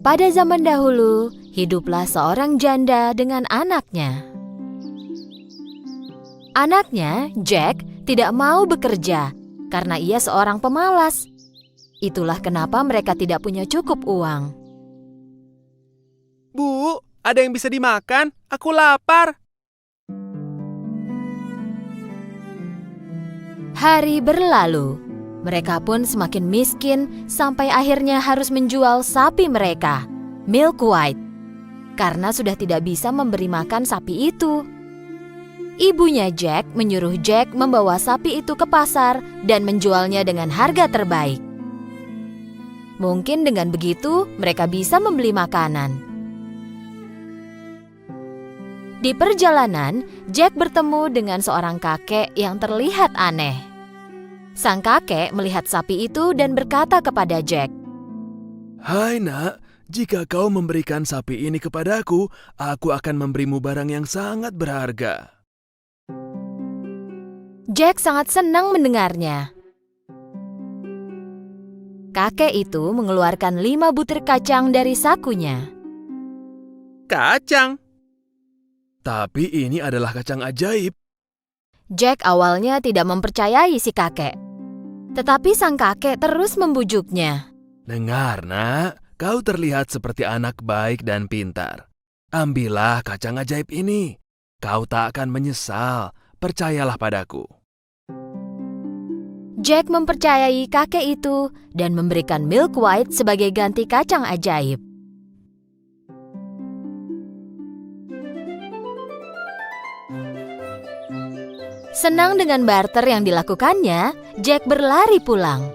Pada zaman dahulu, hiduplah seorang janda dengan anaknya. Anaknya, Jack, tidak mau bekerja karena ia seorang pemalas. Itulah kenapa mereka tidak punya cukup uang. Bu, ada yang bisa dimakan? Aku lapar. Hari berlalu. Mereka pun semakin miskin sampai akhirnya harus menjual sapi mereka, Milk White, karena sudah tidak bisa memberi makan sapi itu. Ibunya Jack menyuruh Jack membawa sapi itu ke pasar dan menjualnya dengan harga terbaik. Mungkin dengan begitu mereka bisa membeli makanan. Di perjalanan, Jack bertemu dengan seorang kakek yang terlihat aneh. Sang kakek melihat sapi itu dan berkata kepada Jack, "Hai nak, jika kau memberikan sapi ini kepadaku, aku akan memberimu barang yang sangat berharga." Jack sangat senang mendengarnya. Kakek itu mengeluarkan 5 butir kacang dari sakunya. Kacang. Tapi ini adalah kacang ajaib. Jack awalnya tidak mempercayai si kakek. Tetapi sang kakek terus membujuknya. Dengar nak, kau terlihat seperti anak baik dan pintar. Ambillah kacang ajaib ini. Kau tak akan menyesal, percayalah padaku. Jack mempercayai kakek itu dan memberikan Milk White sebagai ganti kacang ajaib. Senang dengan barter yang dilakukannya, Jack berlari pulang.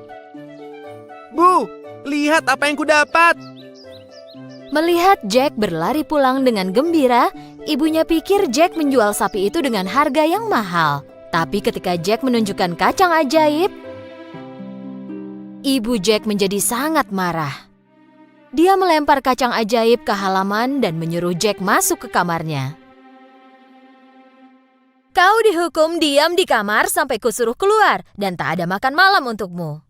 Bu, lihat apa yang kudapat. Melihat Jack berlari pulang dengan gembira, ibunya pikir Jack menjual sapi itu dengan harga yang mahal. Tapi ketika Jack menunjukkan kacang ajaib, ibu Jack menjadi sangat marah. Dia melempar kacang ajaib ke halaman dan menyuruh Jack masuk ke kamarnya. Kau dihukum diam di kamar sampai kusuruh keluar dan tak ada makan malam untukmu.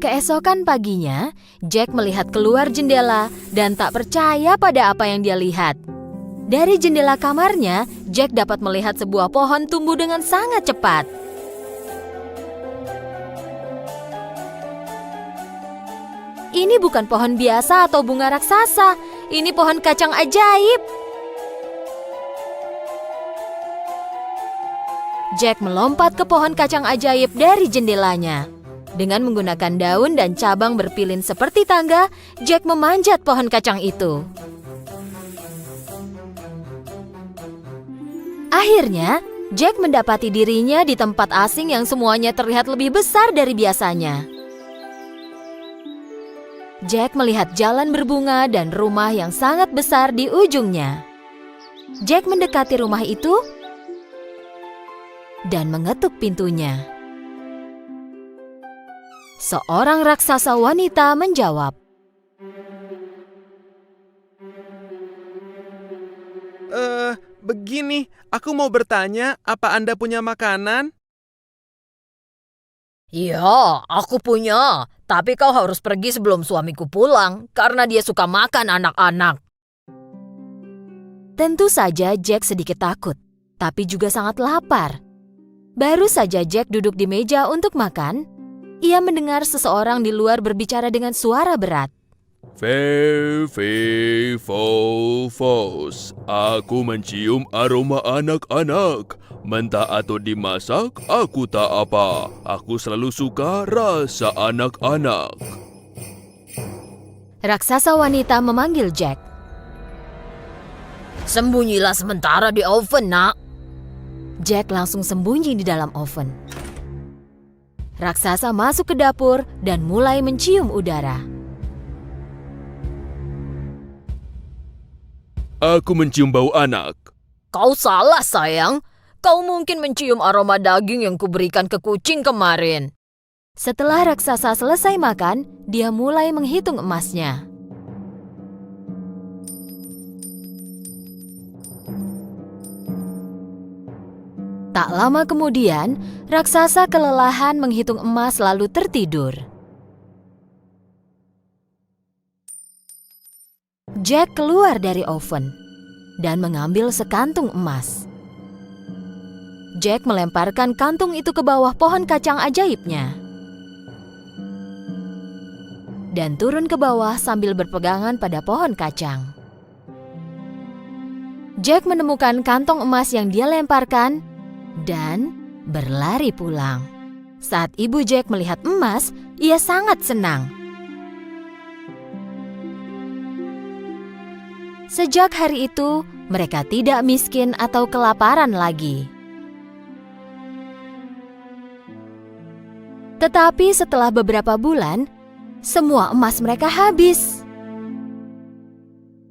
Keesokan paginya, Jack melihat keluar jendela dan tak percaya pada apa yang dia lihat. Dari jendela kamarnya, Jack dapat melihat sebuah pohon tumbuh dengan sangat cepat. Ini bukan pohon biasa atau bunga raksasa, ini pohon kacang ajaib. Jack melompat ke pohon kacang ajaib dari jendelanya. Dengan menggunakan daun dan cabang berpilin seperti tangga, Jack memanjat pohon kacang itu. Akhirnya, Jack mendapati dirinya di tempat asing yang semuanya terlihat lebih besar dari biasanya. Jack melihat jalan berbunga dan rumah yang sangat besar di ujungnya. Jack mendekati rumah itu dan mengetuk pintunya. Seorang raksasa wanita menjawab, Begini, aku mau bertanya, apa Anda punya makanan? "Ya, aku punya, tapi kau harus pergi sebelum suamiku pulang karena dia suka makan anak-anak." Tentu saja Jack sedikit takut, tapi juga sangat lapar. Baru saja Jack duduk di meja untuk makan, ia mendengar seseorang di luar berbicara dengan suara berat. Fe, fe, fo, fos. Aku mencium aroma anak-anak. Mentah atau dimasak, aku tak apa. Aku selalu suka rasa anak-anak. Raksasa wanita memanggil Jack. "Sembunyilah sementara di oven, nak." Jack langsung sembunyi di dalam oven. Raksasa masuk ke dapur dan mulai mencium udara. Aku mencium bau anak. "Kau salah, sayang. Kau mungkin mencium aroma daging yang kuberikan ke kucing kemarin." Setelah raksasa selesai makan, dia mulai menghitung emasnya. Tak lama kemudian, raksasa kelelahan menghitung emas lalu tertidur. Jack keluar dari oven dan mengambil sekantung emas. Jack melemparkan kantung itu ke bawah pohon kacang ajaibnya dan turun ke bawah sambil berpegangan pada pohon kacang. Jack menemukan kantong emas yang dia lemparkan dan berlari pulang. Saat ibu Jack melihat emas, ia sangat senang. Sejak hari itu, mereka tidak miskin atau kelaparan lagi. Tetapi setelah beberapa bulan, semua emas mereka habis.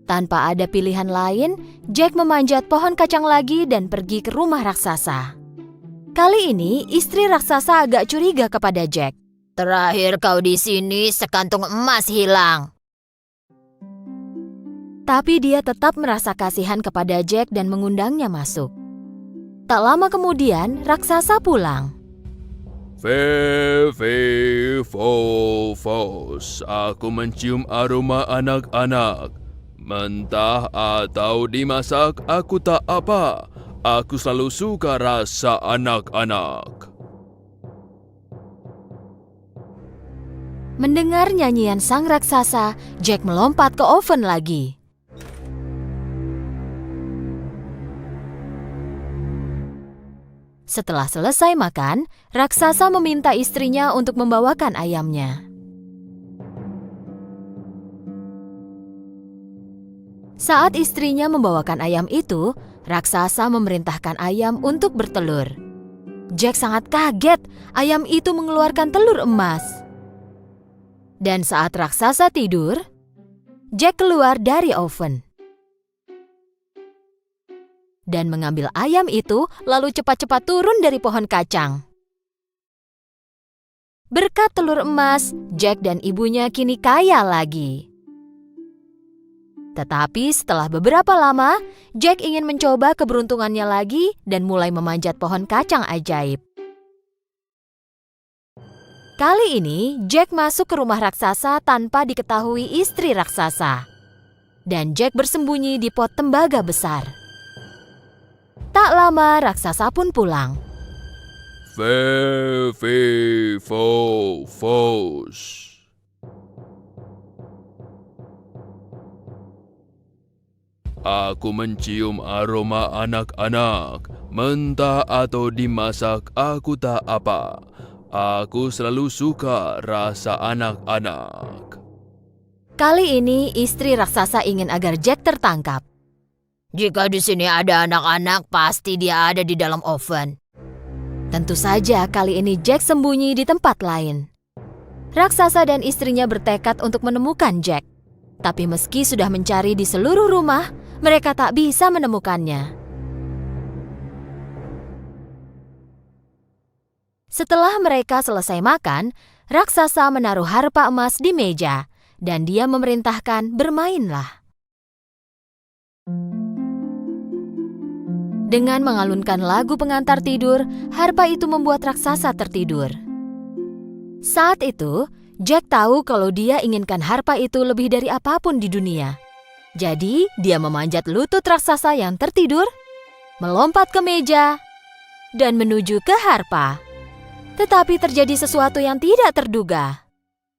Tanpa ada pilihan lain, Jack memanjat pohon kacang lagi dan pergi ke rumah raksasa. Kali ini, istri raksasa agak curiga kepada Jack. "Terakhir kau di sini, sekantung emas hilang." Tapi dia tetap merasa kasihan kepada Jack dan mengundangnya masuk. Tak lama kemudian, raksasa pulang. Fos, aku mencium aroma anak-anak. Mentah atau dimasak, aku tak apa. Aku selalu suka rasa anak-anak. Mendengar nyanyian sang raksasa, Jack melompat ke oven lagi. Setelah selesai makan, raksasa meminta istrinya untuk membawakan ayamnya. Saat istrinya membawakan ayam itu, raksasa memerintahkan ayam untuk bertelur. Jack sangat kaget, ayam itu mengeluarkan telur emas. Dan saat raksasa tidur, Jack keluar dari oven dan mengambil ayam itu lalu cepat-cepat turun dari pohon kacang. Berkat telur emas, Jack dan ibunya kini kaya lagi. Tetapi setelah beberapa lama, Jack ingin mencoba keberuntungannya lagi dan mulai memanjat pohon kacang ajaib. Kali ini, Jack masuk ke rumah raksasa tanpa diketahui istri raksasa. Dan Jack bersembunyi di pot tembaga besar. Tak lama, raksasa pun pulang. Fos. Aku mencium aroma anak-anak. Mentah atau dimasak, aku tak apa. Aku selalu suka rasa anak-anak. Kali ini, istri raksasa ingin agar Jack tertangkap. "Jika di sini ada anak-anak, pasti dia ada di dalam oven." Tentu saja kali ini Jack sembunyi di tempat lain. Raksasa dan istrinya bertekad untuk menemukan Jack. Tapi meski sudah mencari di seluruh rumah, mereka tak bisa menemukannya. Setelah mereka selesai makan, raksasa menaruh harpa emas di meja dan dia memerintahkan bermainlah. Dengan mengalunkan lagu pengantar tidur, harpa itu membuat raksasa tertidur. Saat itu, Jack tahu kalau dia inginkan harpa itu lebih dari apapun di dunia. Jadi, dia memanjat lutut raksasa yang tertidur, melompat ke meja, dan menuju ke harpa. Tetapi terjadi sesuatu yang tidak terduga.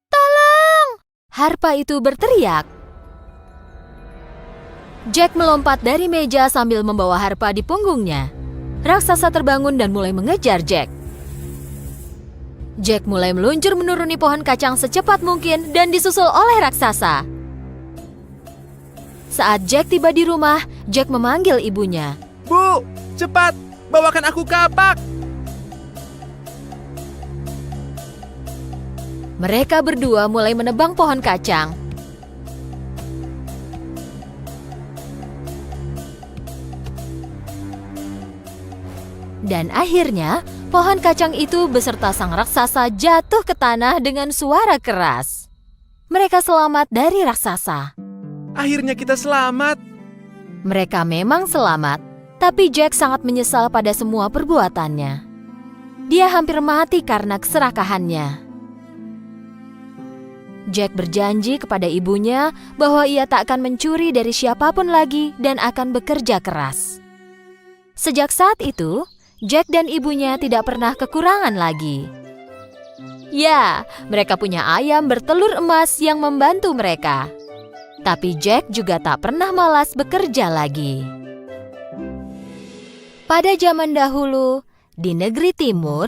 "Tolong!" Harpa itu berteriak. Jack melompat dari meja sambil membawa harpa di punggungnya. Raksasa terbangun dan mulai mengejar Jack. Jack mulai meluncur menuruni pohon kacang secepat mungkin dan disusul oleh raksasa. Saat Jack tiba di rumah, Jack memanggil ibunya. Bu, cepat, bawakan aku kapak. Mereka berdua mulai menebang pohon kacang. Dan akhirnya, pohon kacang itu beserta sang raksasa jatuh ke tanah dengan suara keras. Mereka selamat dari raksasa. Akhirnya kita selamat. Mereka memang selamat, Tapi Jack sangat menyesal pada semua perbuatannya. Dia hampir mati karena keserakahannya. Jack berjanji kepada ibunya bahwa ia tak akan mencuri dari siapapun lagi dan akan bekerja keras. Sejak saat itu, Jack dan ibunya tidak pernah kekurangan lagi. Ya, mereka punya ayam bertelur emas yang membantu mereka. Tapi Jack juga tak pernah malas bekerja lagi. Pada zaman dahulu, di negeri timur,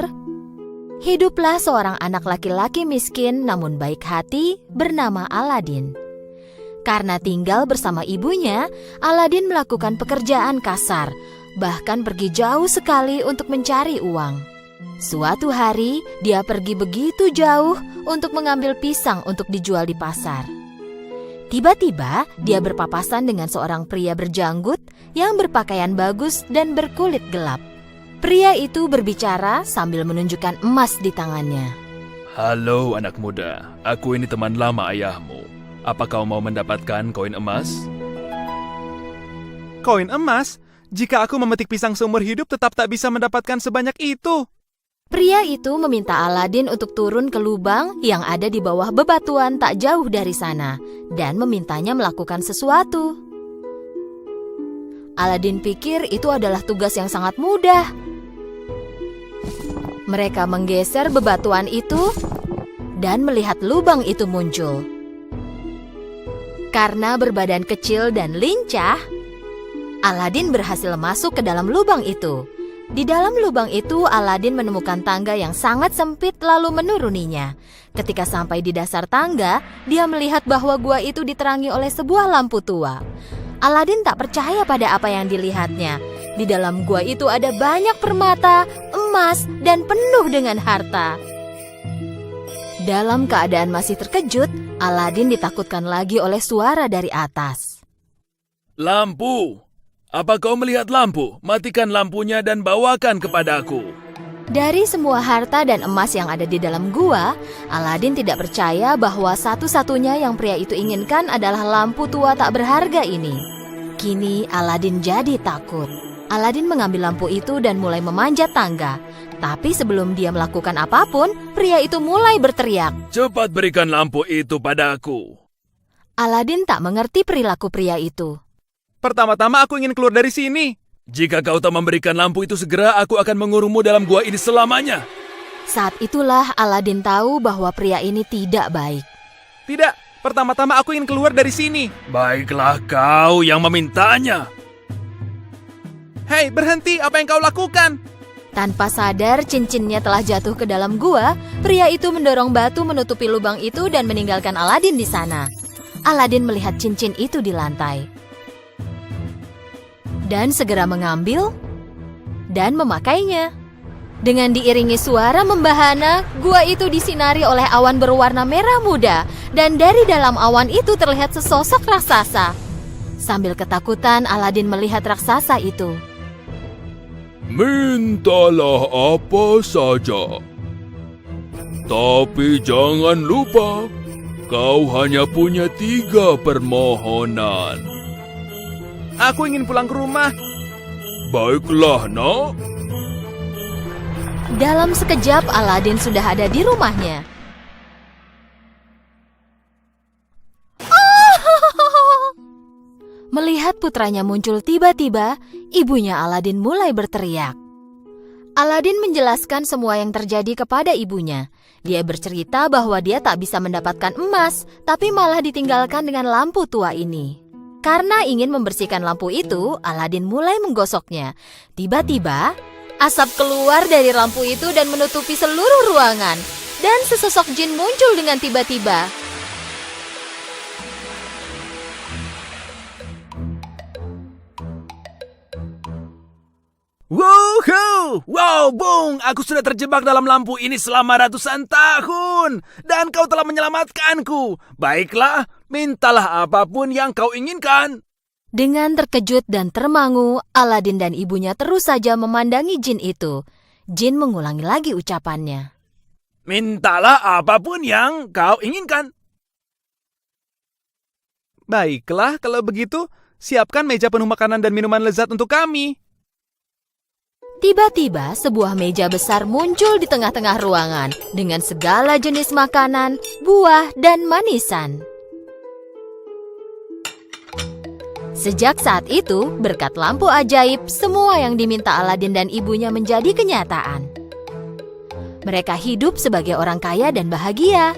hiduplah seorang anak laki-laki miskin namun baik hati bernama Aladin. Karena tinggal bersama ibunya, Aladin melakukan pekerjaan kasar, bahkan pergi jauh sekali untuk mencari uang. Suatu hari, dia pergi begitu jauh untuk mengambil pisang untuk dijual di pasar. Tiba-tiba, dia berpapasan dengan seorang pria berjanggut yang berpakaian bagus dan berkulit gelap. Pria itu berbicara sambil menunjukkan emas di tangannya. Halo anak muda, aku ini teman lama ayahmu. Apa kau mau mendapatkan koin emas? Koin emas? Jika aku memetik pisang seumur hidup tetap tak bisa mendapatkan sebanyak itu. Pria itu meminta Aladin untuk turun ke lubang yang ada di bawah bebatuan tak jauh dari sana dan memintanya melakukan sesuatu. Aladin pikir itu adalah tugas yang sangat mudah. Mereka menggeser bebatuan itu dan melihat lubang itu muncul. Karena berbadan kecil dan lincah, Aladin berhasil masuk ke dalam lubang itu. Di dalam lubang itu, Aladin menemukan tangga yang sangat sempit lalu menuruninya. Ketika sampai di dasar tangga, dia melihat bahwa gua itu diterangi oleh sebuah lampu tua. Aladin tak percaya pada apa yang dilihatnya. Di dalam gua itu ada banyak permata, emas, dan penuh dengan harta. Dalam keadaan masih terkejut, Aladin ditakutkan lagi oleh suara dari atas. Lampu! Apa kau melihat lampu? Matikan lampunya dan bawakan kepadaku. Dari semua harta dan emas yang ada di dalam gua, Aladin tidak percaya bahwa satu-satunya yang pria itu inginkan adalah lampu tua tak berharga ini. Kini Aladin jadi takut. Aladin mengambil lampu itu dan mulai memanjat tangga. Tapi sebelum dia melakukan apapun, pria itu mulai berteriak. Cepat berikan lampu itu padaku. Aladin tak mengerti perilaku pria itu. Pertama-tama aku ingin keluar dari sini. Jika kau tak memberikan lampu itu segera, aku akan mengurungmu dalam gua ini selamanya. Saat itulah Aladin tahu bahwa pria ini tidak baik. Tidak, pertama-tama aku ingin keluar dari sini. Baiklah kau yang memintanya. Hei, berhenti, apa yang kau lakukan? Tanpa sadar cincinnya telah jatuh ke dalam gua, pria itu mendorong batu menutupi lubang itu dan meninggalkan Aladin di sana. Aladin melihat cincin itu di lantai dan segera mengambil dan memakainya. Dengan diiringi suara membahana, gua itu disinari oleh awan berwarna merah muda dan dari dalam awan itu terlihat sesosok raksasa. Sambil ketakutan, Aladin melihat raksasa itu. Mintalah apa saja. Tapi jangan lupa, kau hanya punya 3 permohonan. Aku ingin pulang ke rumah. Baiklah, nak. Dalam sekejap, Aladin sudah ada di rumahnya. Melihat putranya muncul tiba-tiba, ibunya Aladin mulai berteriak. Aladin menjelaskan semua yang terjadi kepada ibunya. Dia bercerita bahwa dia tak bisa mendapatkan emas, tapi malah ditinggalkan dengan lampu tua ini. Karena ingin membersihkan lampu itu, Aladin mulai menggosoknya. Tiba-tiba, asap keluar dari lampu itu dan menutupi seluruh ruangan. Dan sesosok jin muncul dengan tiba-tiba. Woohoo! Wow, Bung! Aku sudah terjebak dalam lampu ini selama ratusan tahun. Dan kau telah menyelamatkanku. Baiklah, mintalah apapun yang kau inginkan. Dengan terkejut dan termangu, Aladin dan ibunya terus saja memandangi jin itu. Jin mengulangi lagi ucapannya. Mintalah apapun yang kau inginkan. Baiklah, kalau begitu, siapkan meja penuh makanan dan minuman lezat untuk kami. Tiba-tiba sebuah meja besar muncul di tengah-tengah ruangan dengan segala jenis makanan, buah, dan manisan. Sejak saat itu, berkat lampu ajaib, semua yang diminta Aladin dan ibunya menjadi kenyataan. Mereka hidup sebagai orang kaya dan bahagia.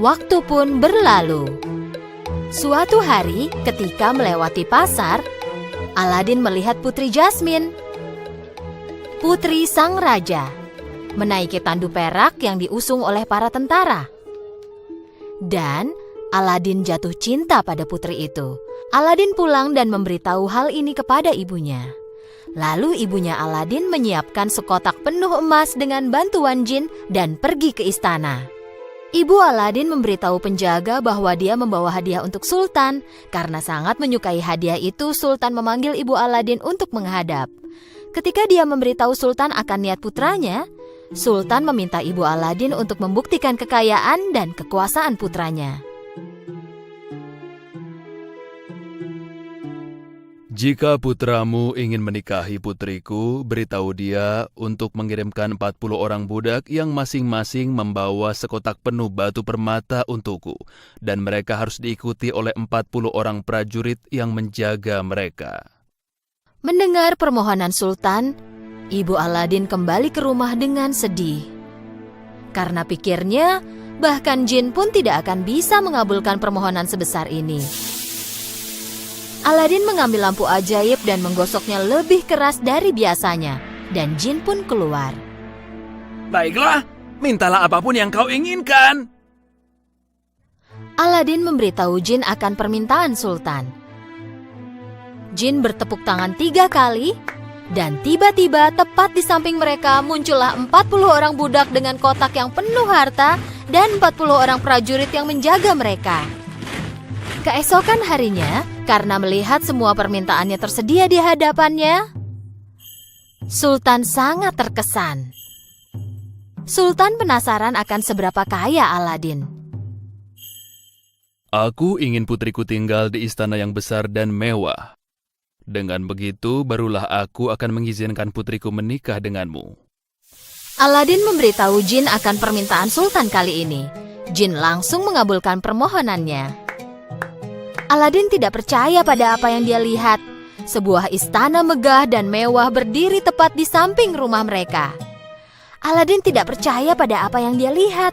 Waktu pun berlalu. Suatu hari, ketika melewati pasar, Aladin melihat Putri Jasmine, putri sang raja, menaiki tandu perak yang diusung oleh para tentara. Dan Aladin jatuh cinta pada putri itu. Aladin pulang dan memberitahu hal ini kepada ibunya. Lalu ibunya Aladin menyiapkan sekotak penuh emas dengan bantuan jin dan pergi ke istana. Ibu Aladin memberitahu penjaga bahwa dia membawa hadiah untuk Sultan. Karena sangat menyukai hadiah itu, Sultan memanggil ibu Aladin untuk menghadap. Ketika dia memberitahu Sultan akan niat putranya, Sultan meminta ibu Aladin untuk membuktikan kekayaan dan kekuasaan putranya. Jika putramu ingin menikahi putriku, beritahu dia untuk mengirimkan 40 orang budak yang masing-masing membawa sekotak penuh batu permata untukku, dan mereka harus diikuti oleh 40 orang prajurit yang menjaga mereka. Mendengar permohonan Sultan, ibu Aladin kembali ke rumah dengan sedih. Karena pikirnya, bahkan jin pun tidak akan bisa mengabulkan permohonan sebesar ini. Aladin mengambil lampu ajaib dan menggosoknya lebih keras dari biasanya, dan jin pun keluar. Baiklah, mintalah apapun yang kau inginkan. Aladin memberitahu jin akan permintaan Sultan. Jin bertepuk tangan 3 kali, dan tiba-tiba tepat di samping mereka muncullah 40 orang budak dengan kotak yang penuh harta dan 40 orang prajurit yang menjaga mereka. Keesokan harinya, karena melihat semua permintaannya tersedia di hadapannya, Sultan sangat terkesan. Sultan penasaran akan seberapa kaya Aladin. Aku ingin putriku tinggal di istana yang besar dan mewah. Dengan begitu, barulah aku akan mengizinkan putriku menikah denganmu. Aladin memberitahu jin akan permintaan Sultan kali ini. Jin langsung mengabulkan permohonannya. Aladin tidak percaya pada apa yang dia lihat. Sebuah istana megah dan mewah berdiri tepat di samping rumah mereka. Aladin tidak percaya pada apa yang dia lihat.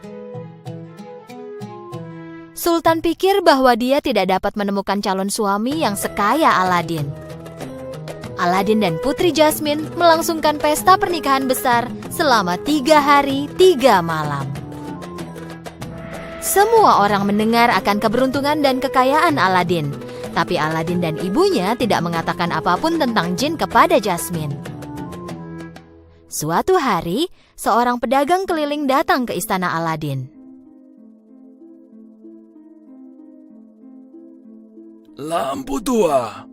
Sultan pikir bahwa dia tidak dapat menemukan calon suami yang sekaya Aladin. Aladin dan Putri Jasmine melangsungkan pesta pernikahan besar selama 3 hari 3 malam. Semua orang mendengar akan keberuntungan dan kekayaan Aladin, tapi Aladin dan ibunya tidak mengatakan apapun tentang jin kepada Jasmine. Suatu hari, seorang pedagang keliling datang ke istana Aladin. Lampu tua,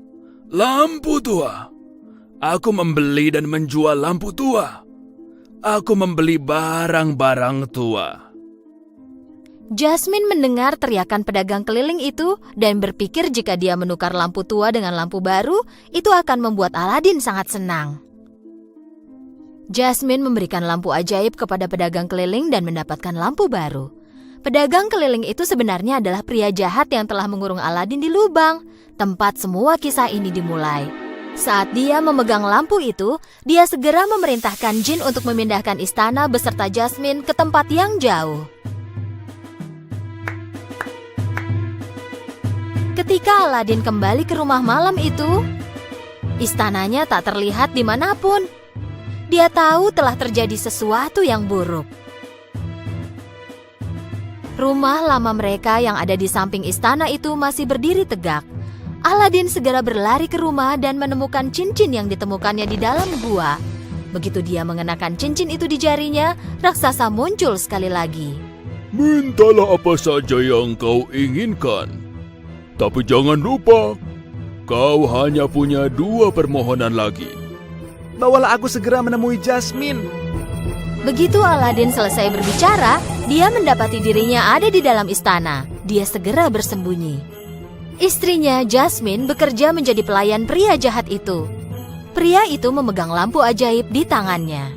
lampu tua. Aku membeli dan menjual lampu tua. Aku membeli barang-barang tua. Jasmine mendengar teriakan pedagang keliling itu dan berpikir jika dia menukar lampu tua dengan lampu baru, itu akan membuat Aladin sangat senang. Jasmine memberikan lampu ajaib kepada pedagang keliling dan mendapatkan lampu baru. Pedagang keliling itu sebenarnya adalah pria jahat yang telah mengurung Aladin di lubang, tempat semua kisah ini dimulai. Saat dia memegang lampu itu, dia segera memerintahkan jin untuk memindahkan istana beserta Jasmine ke tempat yang jauh. Ketika Aladin kembali ke rumah malam itu, istananya tak terlihat dimanapun. Dia tahu telah terjadi sesuatu yang buruk. Rumah lama mereka yang ada di samping istana itu masih berdiri tegak. Aladin segera berlari ke rumah dan menemukan cincin yang ditemukannya di dalam gua. Begitu dia mengenakan cincin itu di jarinya, raksasa muncul sekali lagi. Mintalah apa saja yang kau inginkan. Tapi jangan lupa, kau hanya punya 2 permohonan lagi. Bawalah aku segera menemui Jasmine. Begitu Aladin selesai berbicara, dia mendapati dirinya ada di dalam istana. Dia segera bersembunyi. Istrinya, Jasmine, bekerja menjadi pelayan pria jahat itu. Pria itu memegang lampu ajaib di tangannya.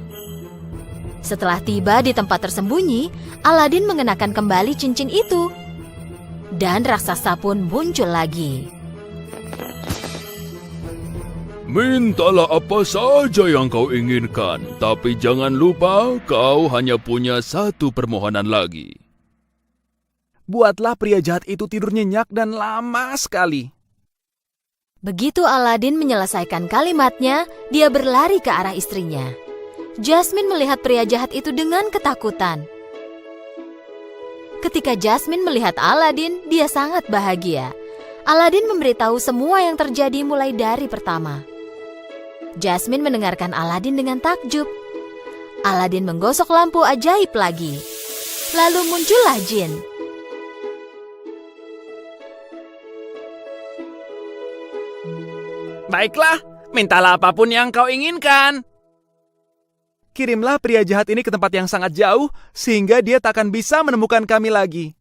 Setelah tiba di tempat tersembunyi, Aladin mengenakan kembali cincin itu. Dan raksasa pun muncul lagi. Mintalah apa saja yang kau inginkan, tapi jangan lupa kau hanya punya satu permohonan lagi. Buatlah pria jahat itu tidur nyenyak dan lama sekali. Begitu Aladin menyelesaikan kalimatnya, dia berlari ke arah istrinya. Jasmine melihat pria jahat itu dengan ketakutan. Ketika Jasmine melihat Aladin, dia sangat bahagia. Aladin memberitahu semua yang terjadi mulai dari pertama. Jasmine mendengarkan Aladin dengan takjub. Aladin menggosok lampu ajaib lagi. Lalu muncullah jin. Baiklah, mintalah apapun yang kau inginkan. Kirimlah pria jahat ini ke tempat yang sangat jauh, sehingga dia tak akan bisa menemukan kami lagi.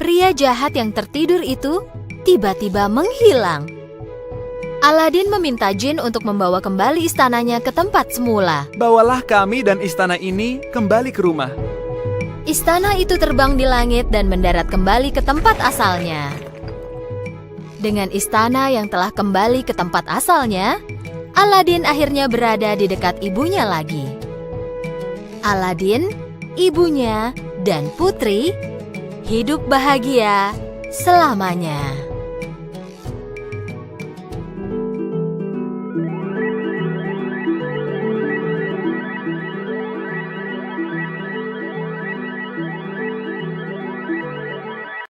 Pria jahat yang tertidur itu tiba-tiba menghilang. Aladin meminta jin untuk membawa kembali istananya ke tempat semula. Bawalah kami dan istana ini kembali ke rumah. Istana itu terbang di langit dan mendarat kembali ke tempat asalnya. Dengan istana yang telah kembali ke tempat asalnya, Aladin akhirnya berada di dekat ibunya lagi. Aladin, ibunya, dan putri hidup bahagia selamanya.